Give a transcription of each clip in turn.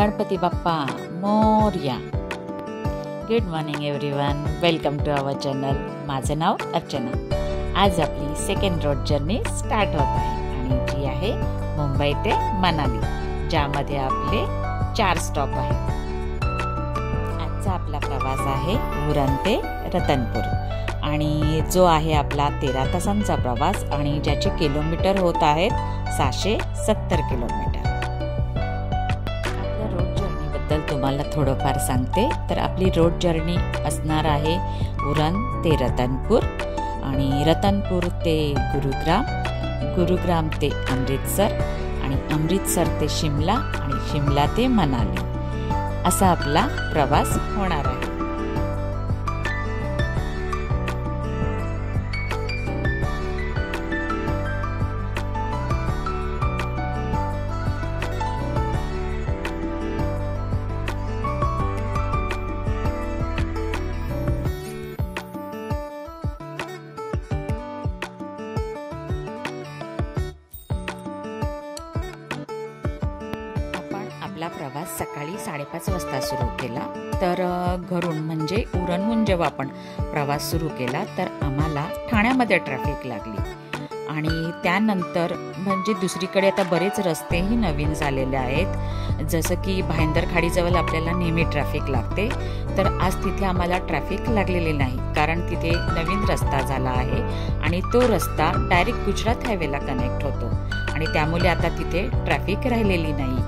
Ganpati Bappa Morya. Good morning everyone, welcome to our channel. माझे नाव अर्चना। आज आपली सेकंड रोड जर्नी स्टार्ट होत आहे आणि जी आहे मुंबई ते मनाली, ज्यामध्ये आपले 4 स्टॉप आहेत। आजचा आपला प्रवास आहे उरण ते रतनपूर आणि जो आहे आपला 13 तासांचा प्रवास आणि ज्याचे किलोमीटर होत आहेत 670 किलोमीटर। तुम्हाला थोडंफार सांगते तर आपली रोड जर्नी असणार आहे उरण ते रतनपूर आणि रतनपूर ते गुरुग्राम, गुरुग्राम ते अमृतसर आणि अमृतसर ते शिमला आणि शिमला ते मनाली, असा आपला प्रवास होणार आहे। आपला प्रवास सकाळी 5:30 वाजता सुरू केला। तर घरून म्हणजे उरणहून जेव्हा आपण प्रवास सुरू केला तर आम्हाला ठाण्यामध्ये ट्रॅफिक लागली आणि त्यानंतर म्हणजे दुसरीकडे आता बरेच रस्तेही नवीन झालेले आहेत, जसं की भाईंदर खाडीजवळ आपल्याला नेहमी ट्रॅफिक लागते, तर आज तिथे आम्हाला ट्रॅफिक लागलेले नाही, कारण तिथे नवीन रस्ता झाला आहे आणि तो रस्ता डायरेक्ट गुजरात हायवेला कनेक्ट होतो आणि त्यामुळे आता तिथे ट्रॅफिक राहिलेली नाही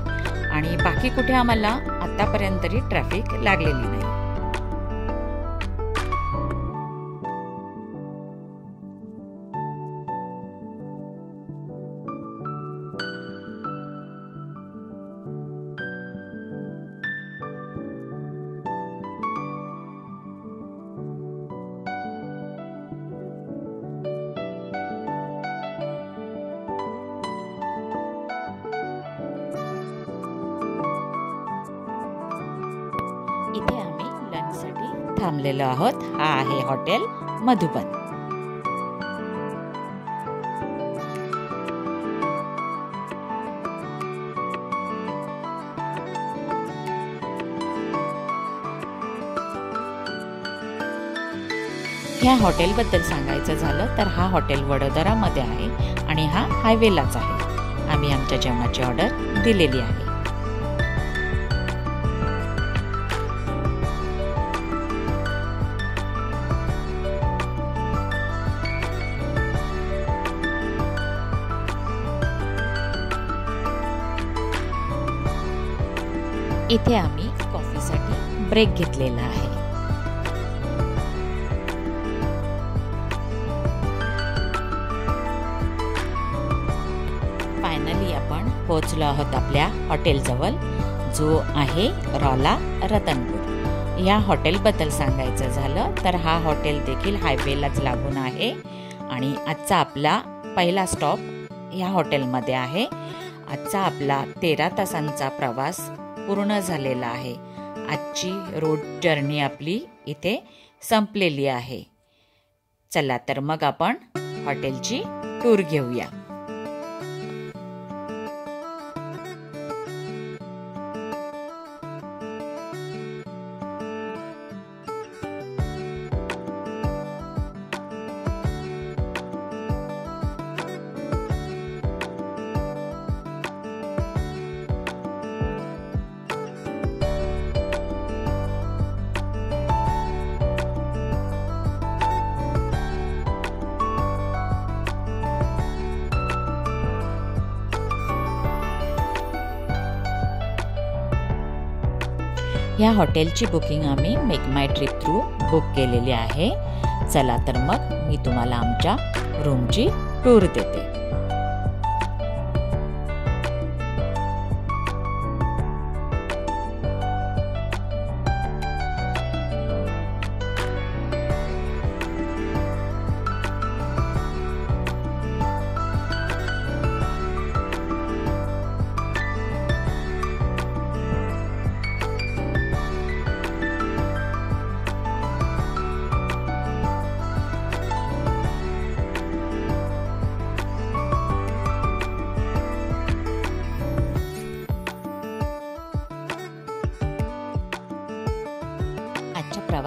आणि बाकी कुठे आम्हाला आतापर्यंत तरी ट्रॅफिक लागलेली नाही। इथे आम्ही लंचसाठी थांबलेलो आहोत। हा आहे हॉटेल मधुबन। ह्या हॉटेलबद्दल सांगायचं झालं तर हा हॉटेल वडोदरामध्ये आहे आणि हा हायवेलाच आहे। आम्ही आमच्या जेवणाची ऑर्डर दिलेली आहे। इथे आम्ही कॉफीसाठी ब्रेक घेतलेला आहे। फायनली आपण पोहोचलो आहोत आपल्या हॉटेलजवळ, जो आहे रॉला रतनपूर। या हॉटेलबद्दल सांगायचं झालं तर हा हॉटेल देखील हायवेलाच लागून आहे आणि आजचा आपला पहिला स्टॉप या हॉटेलमध्ये आहे। आजचा आपला 13 तासांचा प्रवास पूर्ण झालेला आहे। आजची रोड जर्नी आपली इथे संपलेली आहे। चला तर मग आपण हॉटेलची टूर घेऊया। या हॉटेलची बुकिंग आम्ही मेक माय ट्रिप थ्रू बुक केलेली आहे। चला तर मग मी तुम्हाला आमच्या रूमची टूर देते।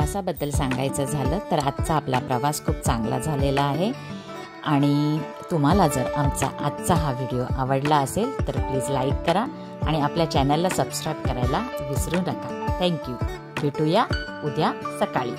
प्रवासाबद्दल सांगायचं झालं तर आजचा आपला प्रवास खूप चांगला झालेला आहे आणि तुम्हाला जर आमचा आजचा हा व्हिडिओ आवडला असेल तर प्लीज लाईक करा आणि आपल्या चॅनलला सबस्क्राईब करायला विसरू नका. थँक्यू. भेटूया उद्या सकाळी.